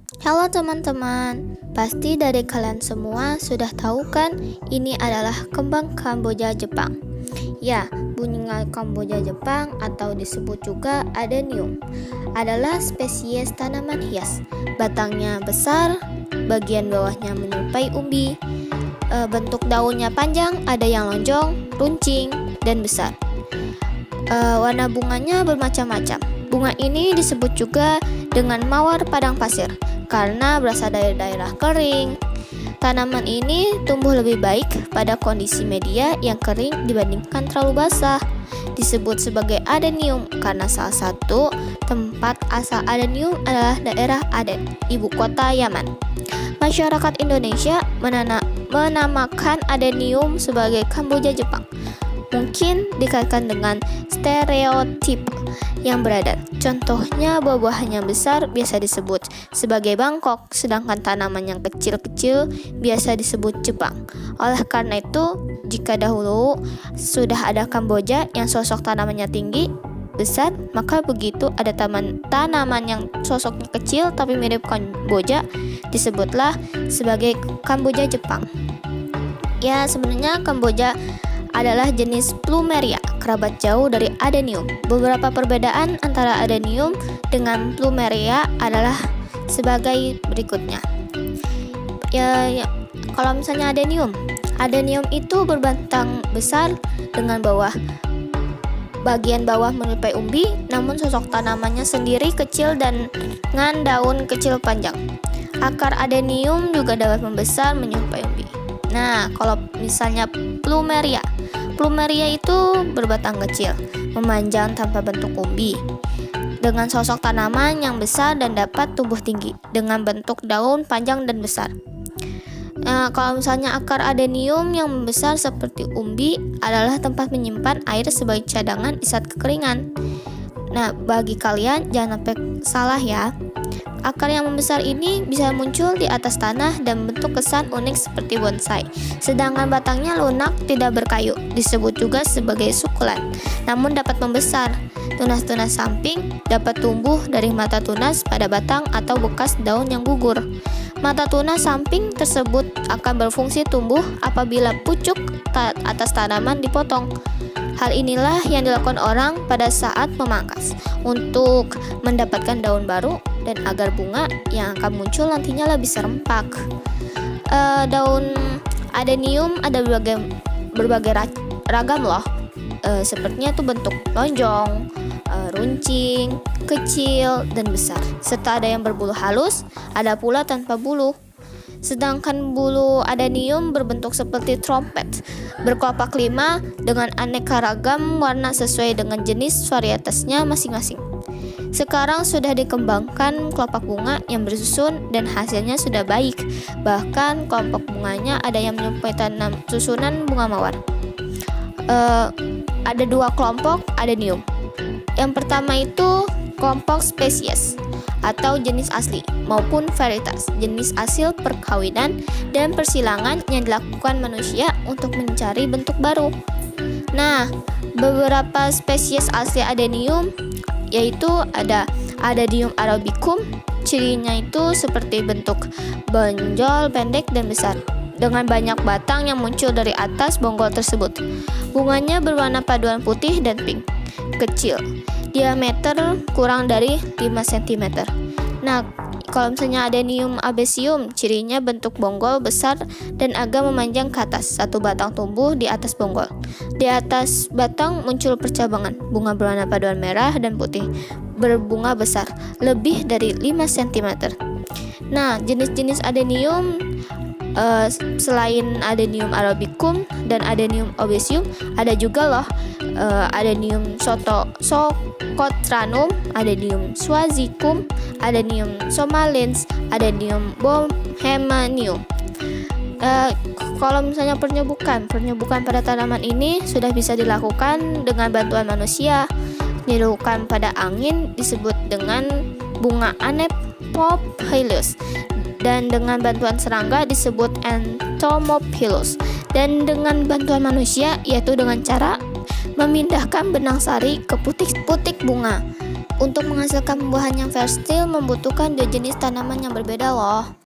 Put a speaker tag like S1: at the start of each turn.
S1: Halo teman-teman, pasti dari kalian semua sudah tahu kan ini adalah kembang Kamboja Jepang. Ya, bunga Kamboja Jepang atau disebut juga adenium adalah spesies tanaman hias. Batangnya besar, bagian bawahnya menyerupai umbi. Bentuk daunnya panjang, ada yang lonjong, runcing, dan besar. Warna bunganya bermacam-macam. Bunga ini disebut juga dengan mawar padang pasir karena berasal dari daerah kering. Tanaman ini tumbuh lebih baik pada kondisi media yang kering dibandingkan terlalu basah. Disebut sebagai adenium karena salah satu tempat asal adenium adalah daerah Aden, ibu kota Yaman. Masyarakat Indonesia menamakan adenium sebagai Kamboja Jepang. Mungkin dikaitkan dengan stereotip yang beredar. Contohnya buah-buahan yang besar biasa disebut sebagai Bangkok, sedangkan tanaman yang kecil-kecil biasa disebut Jepang. Oleh karena itu, jika dahulu sudah ada Kamboja yang sosok tanamannya tinggi, besar, maka begitu ada tanaman yang sosoknya kecil tapi mirip Kamboja, disebutlah sebagai Kamboja Jepang. Ya, sebenarnya Kamboja adalah jenis Plumeria, kerabat jauh dari adenium. Beberapa perbedaan antara adenium dengan Plumeria adalah sebagai berikutnya. Kalau misalnya adenium itu berbatang besar dengan bagian bawah menyerupai umbi, namun sosok tanamannya sendiri kecil dan dengan daun kecil panjang. Akar adenium juga dapat membesar menyerupai umbi. Nah, kalau misalnya Plumeria itu berbatang kecil, memanjang tanpa bentuk umbi, dengan sosok tanaman yang besar dan dapat tumbuh tinggi, dengan bentuk daun panjang dan besar. Nah, kalau misalnya akar adenium yang membesar seperti umbi adalah tempat menyimpan air sebagai cadangan di saat kekeringan. Nah, bagi kalian jangan sampai salah ya. Akar yang membesar ini bisa muncul di atas tanah dan bentuk kesan unik seperti bonsai. Sedangkan batangnya lunak, tidak berkayu, disebut juga sebagai sukulan, namun dapat membesar. Tunas-tunas samping dapat tumbuh dari mata tunas pada batang atau bekas daun yang gugur. Mata tunas samping tersebut akan berfungsi tumbuh apabila pucuk atas tanaman dipotong. Hal inilah yang dilakukan orang pada saat memangkas untuk mendapatkan daun baru dan agar bunga yang akan muncul nantinya lebih serempak. Daun adenium ada berbagai ragam loh. Sepertinya itu bentuk lonjong, runcing, kecil, dan besar. Serta ada yang berbulu halus, ada pula tanpa bulu. Sedangkan bulu adenium berbentuk seperti trompet, berkelopak 5 dengan aneka ragam warna sesuai dengan jenis varietasnya masing-masing. Sekarang sudah dikembangkan kelopak bunga yang bersusun dan hasilnya sudah baik. Bahkan kelompok bunganya ada yang menyerupai susunan bunga mawar. Ada 2 kelompok adenium. Yang pertama itu kelompok spesies atau jenis asli maupun varietas, jenis hasil perkawinan dan persilangan yang dilakukan manusia untuk mencari bentuk baru. Nah, beberapa spesies asli adenium yaitu ada Adenium arabicum, cirinya itu seperti bentuk benjol, pendek dan besar dengan banyak batang yang muncul dari atas bonggol tersebut. Bunganya berwarna paduan putih dan pink, kecil, diameter kurang dari 5 cm. Nah, kalau misalnya Adenium abesium, cirinya bentuk bonggol besar dan agak memanjang ke atas. Satu batang tumbuh di atas bonggol. Di atas batang muncul percabangan. Bunga berwarna paduan merah dan putih, berbunga besar, lebih dari 5 cm. Nah, jenis-jenis adenium selain Adenium arabicum dan Adenium obesium, ada juga loh Adenium socotranum, Adenium swazicum, Adenium somalins, Adenium bohemanium. Kalau misalnya penyembuhan pada tanaman ini sudah bisa dilakukan dengan bantuan manusia. Dilakukan pada angin disebut dengan bunga Anemophilus, dan dengan bantuan serangga disebut Entomophilus, dan dengan bantuan manusia yaitu dengan cara memindahkan benang sari ke putik-putik bunga. Untuk menghasilkan buah yang fertil membutuhkan dua jenis tanaman yang berbeda loh.